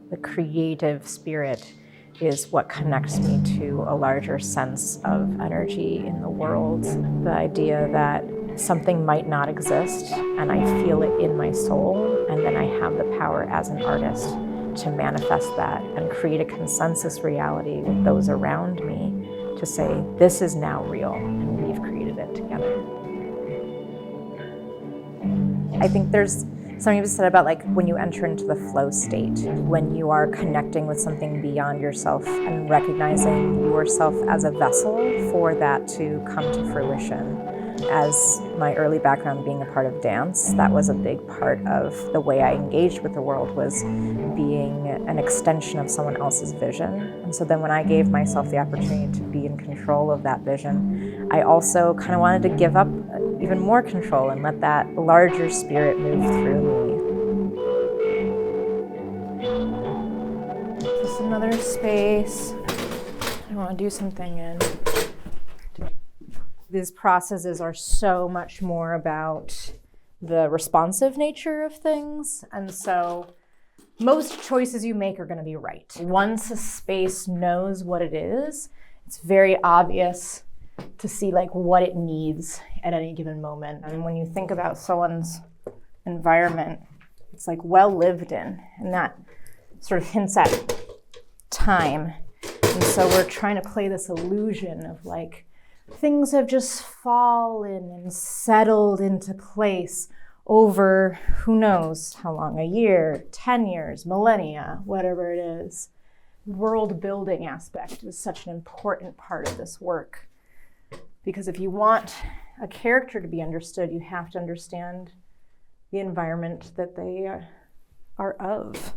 The creative spirit is what connects me to a larger sense of energy in the world. The idea that something might not exist and I feel it in my soul, and then I have the power as an artist to manifest that and create a consensus reality with those around me to say, this is now real and we've created it together. I think there's something you said about like when you enter into the flow state, when you are connecting with something beyond yourself and recognizing yourself as a vessel for that to come to fruition. As my early background being a part of dance, that was a big part of the way I engaged with the world, was being an extension of someone else's vision. And so then when I gave myself the opportunity to be in control of that vision, I also kind of wanted to give up even more control and let that larger spirit move through me. Just another space I want to do something in. These processes are so much more about the responsive nature of things. And so most choices you make are going to be right. Once a space knows what it is, it's very obvious to see like what it needs at any given moment. And when you think about someone's environment, it's like well lived in, and that sort of hints at time. And so we're trying to play this illusion of like, things have just fallen and settled into place over who knows how long, a year, 10 years, millennia, whatever it is. World building aspect is such an important part of this work. Because if you want a character to be understood, you have to understand the environment that they are of.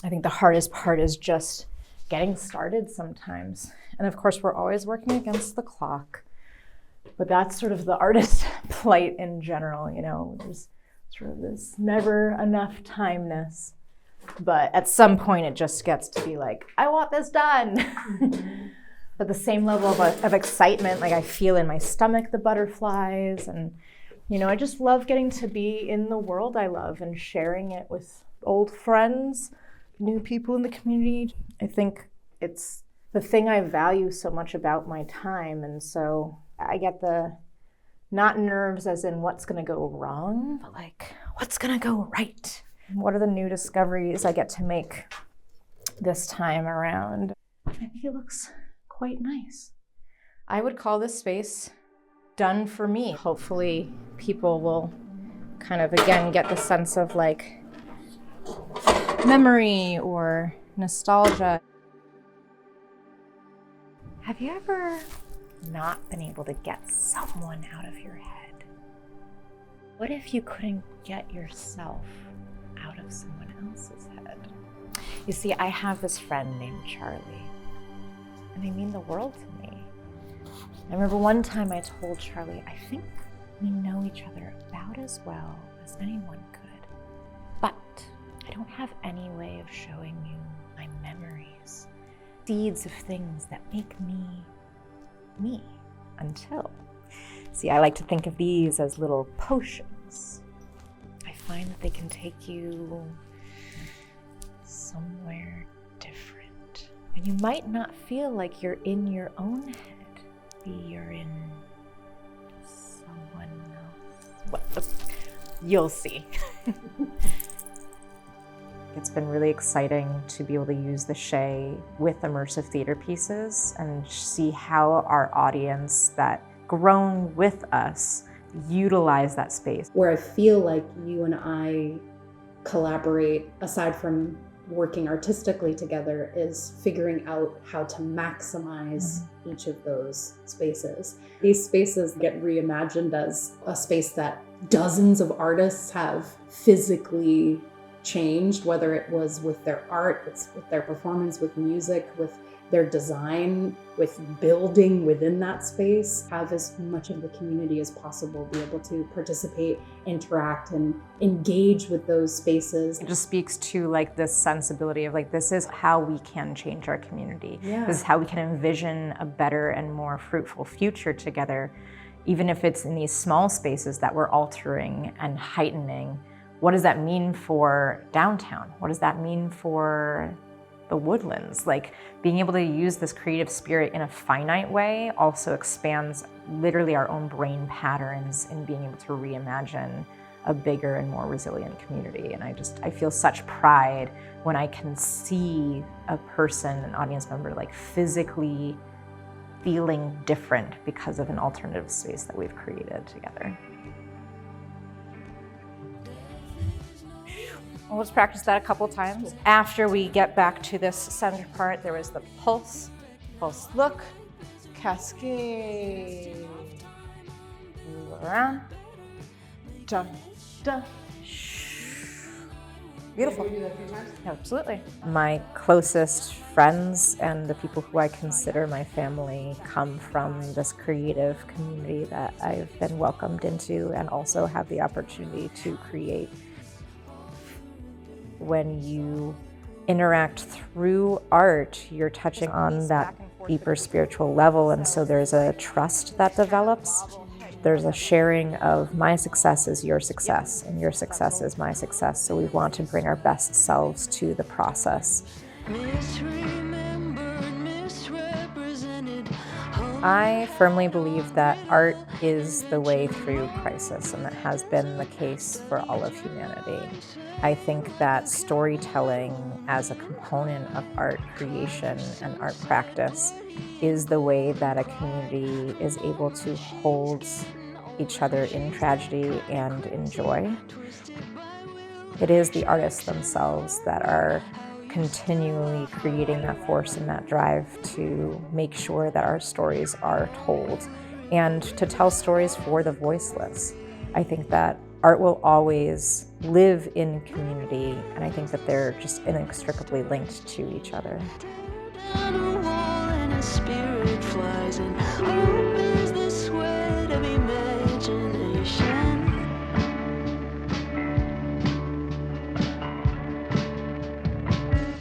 I think the hardest part is just getting started sometimes. And of course, we're always working against the clock. But that's sort of the artist plight in general, you know, there's sort of this never enough timeness. But at some point, it just gets to be like, I want this done. But the same level of excitement, like I feel in my stomach, the butterflies. And, you know, I just love getting to be in the world I love and sharing it with old friends, new people in the community. I think it's the thing I value so much about my time. And so I get the, not nerves as in what's going to go wrong, but like, what's going to go right? What are the new discoveries I get to make this time around? I think it looks quite nice. I would call this space done for me. Hopefully people will kind of, again, get the sense of like memory or nostalgia. Have you ever not been able to get someone out of your head? What if you couldn't get yourself out of someone else's head? You see, I have this friend named Charlie, and they mean the world to me. I remember one time I told Charlie, I think we know each other about as well as anyone could, but I don't have any way of showing you my memories, seeds of things that make me, me, until. See, I like to think of these as little potions. I find that they can take you somewhere different. And you might not feel like you're in your own head. Maybe you're in someone else. You'll see. It's been really exciting to be able to use the Shea with immersive theater pieces and see how our audience that grown with us utilize that space. Where I feel like you and I collaborate, aside from working artistically together, is figuring out how to maximize each of those spaces. These spaces get reimagined as a space that dozens of artists have physically changed, whether it was with their art, with their performance, with music, with their design, with building within that space. Have as much of the community as possible be able to participate, interact, and engage with those spaces. It just speaks to like this sensibility of like, this is how we can change our community. Yeah. This is how we can envision a better and more fruitful future together. even if it's in these small spaces that we're altering and heightening, what does that mean for downtown? What does that mean for the woodlands? Like, being able to use this creative spirit in a finite way also expands literally our own brain patterns in being able to reimagine a bigger and more resilient community. And I feel such pride when I can see a person, an audience member, like physically feeling different because of an alternative space that we've created together. We'll just practice that a couple times. After we get back to this center part, there was the pulse look, cascade, move around, dun, dun, beautiful. Can you do that a few times? Absolutely. My closest friends and the people who I consider my family come from this creative community that I've been welcomed into and also have the opportunity to create. When you interact through art, you're touching on that deeper spiritual level, and so there's a trust that develops. There's a sharing of my success is your success, and your success is my success, so we want to bring our best selves to the process. I firmly believe that art is the way through crisis, and that has been the case for all of humanity. I think that storytelling as a component of art creation and art practice is the way that a community is able to hold each other in tragedy and in joy. It is the artists themselves that are continually creating that force and that drive to make sure that our stories are told and to tell stories for the voiceless. I think that art will always live in community, and I think that they're just inextricably linked to each other.